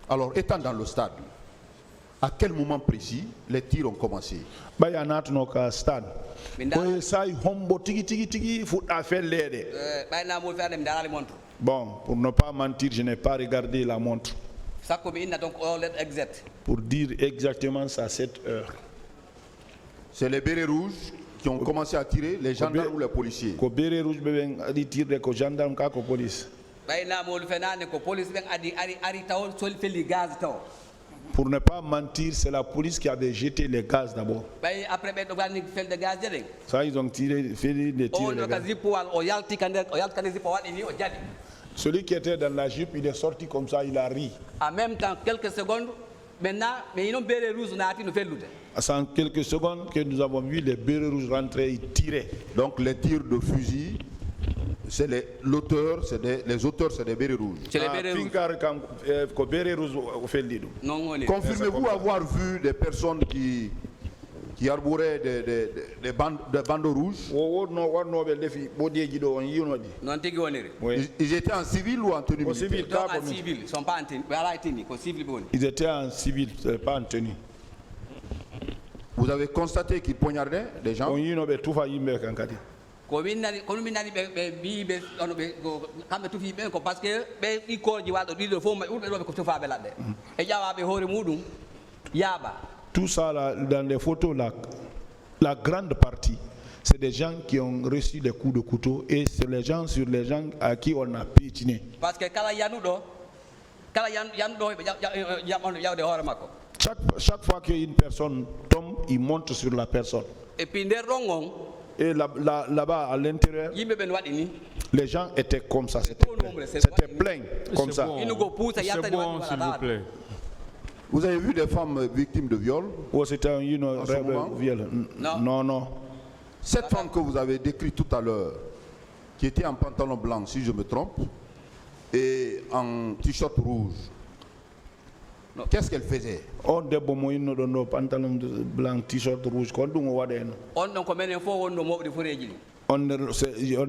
Alors, étant dans le stade, à quel moment précis les tirs ont commencé? Stade. Bon, pour ne pas mentir, je n'ai pas regardé la montre pour dire exactement ça à cette heure. C'est les bérets rouges qui ont commencé à tirer, les gendarmes ou les policiers? Pour ne pas mentir, c'est la police qui avait jeté les gaz d'abord. Ça, ils ont fait des tirs. Celui qui était dans la jupe, il est sorti comme ça, il a ri. En même temps, quelques secondes, maintenant, mais ils ont béré rouge, En quelques secondes que nous avons vu les bérets rouges rentrer, ils tiraient. Donc les tirs de fusil, c'est l'auteur, les auteurs, c'est des bérets rouges. C'est les bérets rouges. Confirmez-vous avoir vu des personnes qui arboraient des bandeaux rouges? Ils étaient en civil ou en tenue militaire? En civil, ils ne sont pas en tenue. Ils étaient en civil, pas en tenue. Vous avez constaté qu'ils poignardaient des gens? Tout ça là, dans les photos, la grande partie, c'est des gens qui ont reçu des coups de couteau et c'est les gens sur les gens à qui on a piétiné. Parce que chaque fois qu'une personne tombe, il monte sur la personne. Et là-bas, à l'intérieur, les gens étaient comme ça, c'était plein comme ça. C'est bon, s'il vous plaît. Vous avez vu des femmes victimes de viol? Non. Cette femme que vous avez décrite tout à l'heure, qui était en pantalon blanc, si je me trompe, et en t-shirt rouge, qu'est-ce qu'elle faisait? On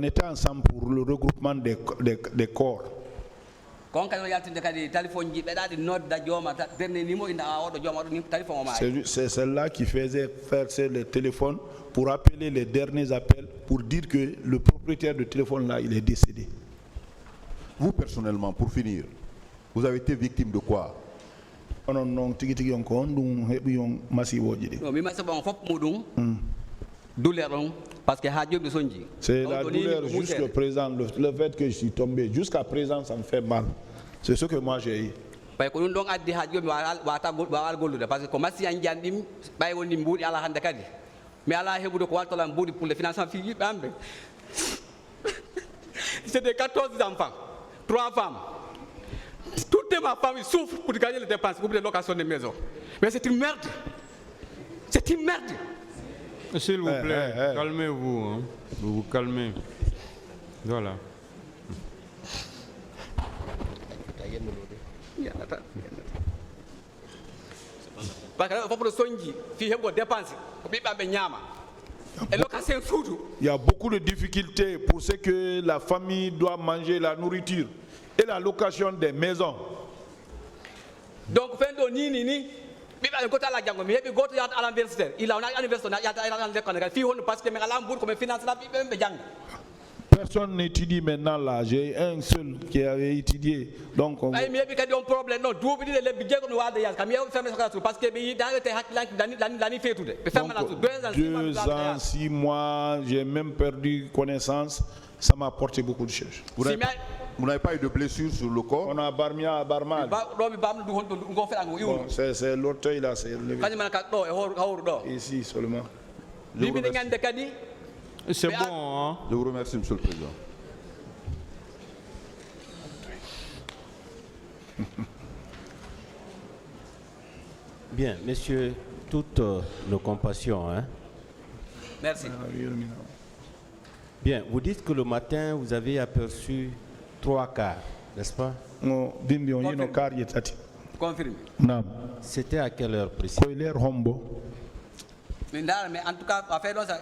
était ensemble pour le regroupement des corps. C'est celle-là qui faisait faire le téléphone pour appeler les derniers appels pour dire que le propriétaire du téléphone là, il est décédé. Vous personnellement, pour finir, vous avez été victime de quoi? C'est la douleur jusqu'à présent, le fait que je suis tombé. Jusqu'à présent, ça me fait mal. C'est ce que moi j'ai eu. C'était 14 enfants, 3 femmes. Toute ma famille souffre pour gagner les dépenses pour les locations de maison. Mais c'est une merde. C'est une merde. S'il vous plaît, calmez-vous. Hein. Vous vous calmez. Voilà. Il y a beaucoup de difficultés pour ce que la famille doit manger, la nourriture et la location des maisons. Donc, personne n'étudie maintenant là. J'ai un seul qui avait étudié. Donc on... 2 ans, 6 mois, j'ai même perdu connaissance. Ça m'a apporté beaucoup de choses. Vous n'avez pas eu de blessure sur le corps? On a barmia, barmal. Bon, c'est l'orteil là, c'est levé. Ici seulement. C'est bon, hein? Je vous remercie, Monsieur le Président. Bien, messieurs, toutes nos compassions. Hein? Merci. Bien, vous dites que le matin, vous avez aperçu 3 cars, n'est-ce pas? Confirme. C'était à quelle heure précise? Mais en tout cas,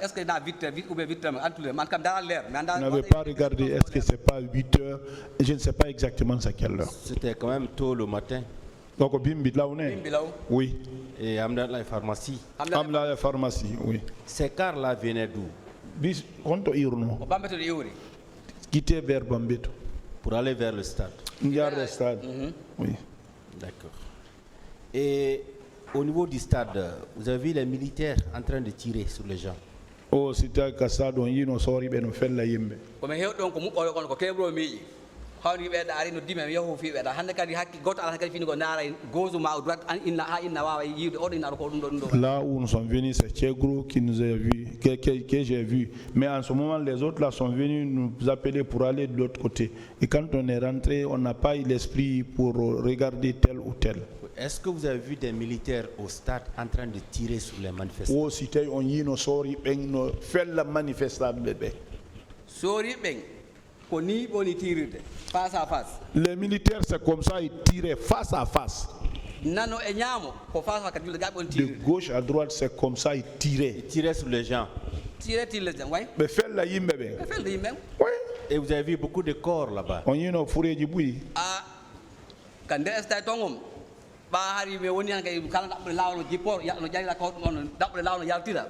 est-ce que dans 8 heures ou 8 heures, je n'avais pas regardé, est-ce que c'est pas 8 heures? Je ne sais pas exactement c'est quelle heure. C'était quand même tôt le matin. Donc Bimbit là on est. Oui. Et Amna la pharmacie. Amna la pharmacie, oui. Ces cars là venaient d'où? Bis konto irno. Quitter vers Bambeto. Pour aller vers le stade. Le stade. Oui. D'accord. Et au niveau du stade, vous avez vu les militaires en train de tirer sur les gens? Oh, c'était que ça don yino sori be no fella yimbe. Comme hew don ko mu ko kebro meji. Hawni be da ari no dime yahu fi be da hande kadi hakki goto ala kadi fini go nara gozu ma droite inna wawa yiide ordinaire ko dum do. Là où nous sommes venus, c'est Tchegro qui nous a vu, que j'ai vu. Mais en ce moment, les autres là sont venus nous appeler pour aller de l'autre côté. Et quand on est rentré, on n'a pas eu l'esprit pour regarder tel ou tel. Est-ce que vous avez vu des militaires au stade en train de tirer sur les manifestants? Oh, si on yino sori ben no fait la manifestation bébé. Sori ben ko ni boni tiride face à face. Les militaires c'est comme ça, ils tiraient face à face. Nano e nyamo ko face à face de gauche à droite, c'est comme ça, ils tiraient. Ils tiraient sur les gens. Tirer les gens, oui. Mais fait la yimbe ben. Fait la yimbe. Oui. Et vous avez vu beaucoup de corps là-bas. On yino fourré du bouilli. Ah, quand des tongom. Ba hari me woni kay kala dabbe lawlo jipor ya no jari la ko non dabbe lawlo yaltira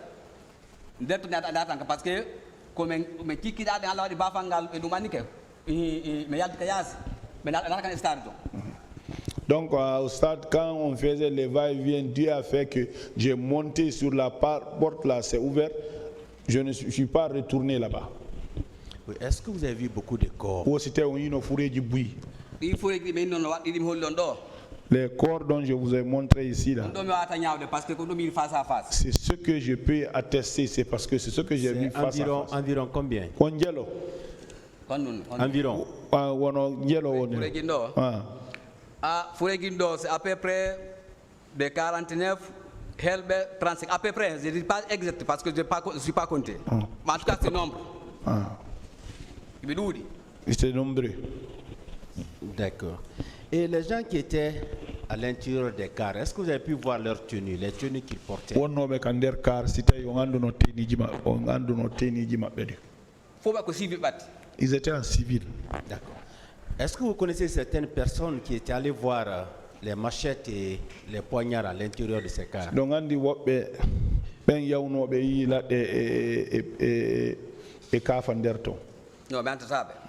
detto nata parce que ko men kiki dade ala wadi bafangal e dumanike me yalti kayas mais nata kan stade. Donc au stade, quand on faisait les va-et-vient, Dieu a fait que j'ai monté sur la porte là, c'est ouvert, je ne suis pas retourné là-bas. Oui, est-ce que vous avez vu beaucoup de corps? Ou c'était un fourré du bouilli. Les corps dont je vous ai montré ici là, c'est ce que je peux attester, c'est parce que c'est ce que j'ai vu face à face. Environ combien? Environ. Foureguindo, c'est à peu près de 49, Helbe 35, à peu près, je ne dis pas exact parce que je ne suis pas compté. Mais en tout cas, c'est nombre. C'est nombreux. D'accord. Et les gens qui étaient à l'intérieur des cars, est-ce que vous avez pu voir leur tenue, les tenues qu'ils portaient? Ils étaient en civil. D'accord. Est-ce que vous connaissez certaines personnes qui étaient allées voir les machettes et les poignards à l'intérieur de ces cars? Donc, on dit que non,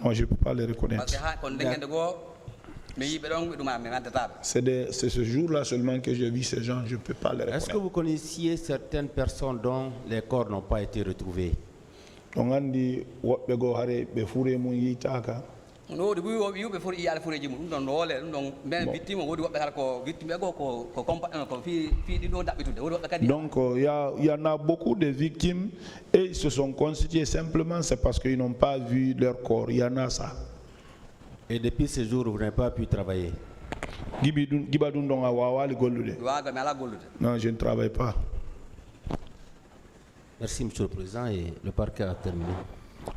moi, je ne peux pas les reconnaître. C'est ce jour-là seulement que j'ai vu ces gens, je ne peux pas les reconnaître. Est-ce que vous connaissiez certaines personnes dont les corps n'ont pas été retrouvés? Donc, on dit no de bu yube for iyal fureji mum don dole don ben victime wodi wobbe kala ko victime ko compagnon ko fi di do dabbitude wodi wobbe kadi. Donc il y en a beaucoup de victimes et ils se sont constitués simplement c'est parce qu'ils n'ont pas vu leur corps. Il y en a ça. Et depuis ce jour vous n'avez pas pu travailler? Non, je ne travaille pas. Merci Monsieur le Président et le parquet a terminé.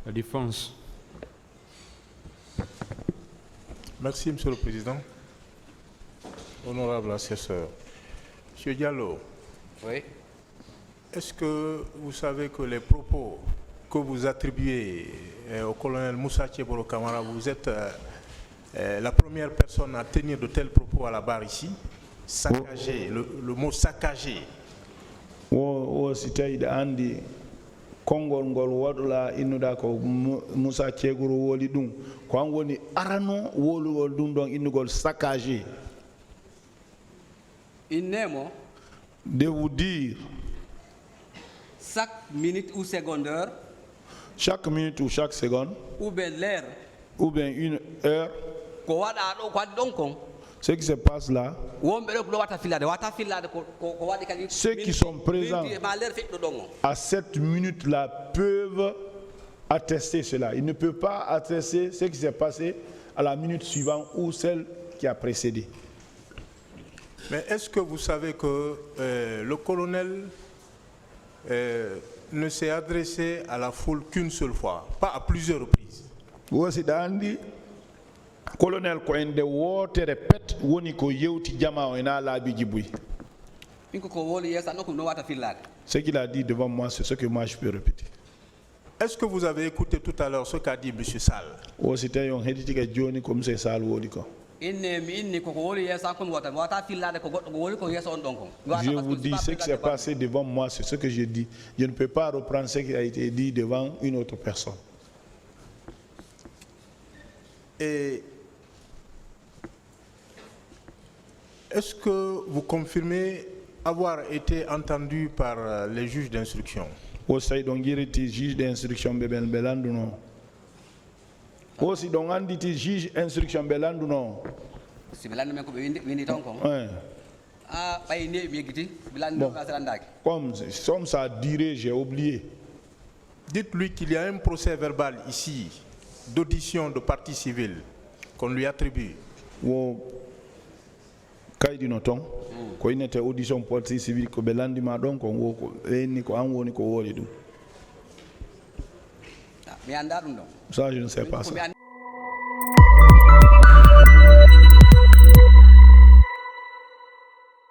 La défense. Merci, Monsieur le Président. Honorable assesseur. Monsieur Diallo. Oui. Est-ce que vous savez que les propos que vous attribuez au colonel Moussa Tchebolo Kamara, vous êtes la première personne à tenir de tels propos à la barre ici? Saccagé, le mot saccagé. Kongol ngol wadula innuda ko Moussa Tchegoro woli dum ko an woni arano wolugol dum don innugol saccagé. Innemo de vous dire chaque minute ou seconde, chaque minute ou chaque seconde, ou bien l'heure, ou bien une heure, ko wada do ko donkon. Ce qui se passe là, ceux qui sont présents à cette minute-là peuvent attester cela. Ils ne peuvent pas attester ce qui s'est passé à la minute suivante ou celle qui a précédé. Mais est-ce que vous savez que le colonel ne s'est adressé à la foule qu'une seule fois, pas à plusieurs reprises? Colonel ko ende wote répète woni ko yewti jama o ina laabi jibuy. Ce qu'il a dit devant moi, c'est ce que moi je peux répéter. Est-ce que vous avez écouté tout à l'heure ce qu'a dit M. Sall? Je vous dis ce qui s'est passé devant moi, c'est ce que je dis. Je ne peux pas reprendre ce qui a été dit devant une autre personne. Et est-ce que vous confirmez avoir été entendu par les juges d'instruction? Aussi donc juge d'instruction belandu non. Aussi donc anditi juge instruction belandu non. Bon, comme ça a duré, j'ai oublié. Dites-lui qu'il y a un procès verbal ici d'audition de partie civile qu'on lui attribue. Kaidi noton ko inete audition partie civile ko belandi ma don ko woko eni ko an woni ko wori dum. Ça je ne sais pas ça.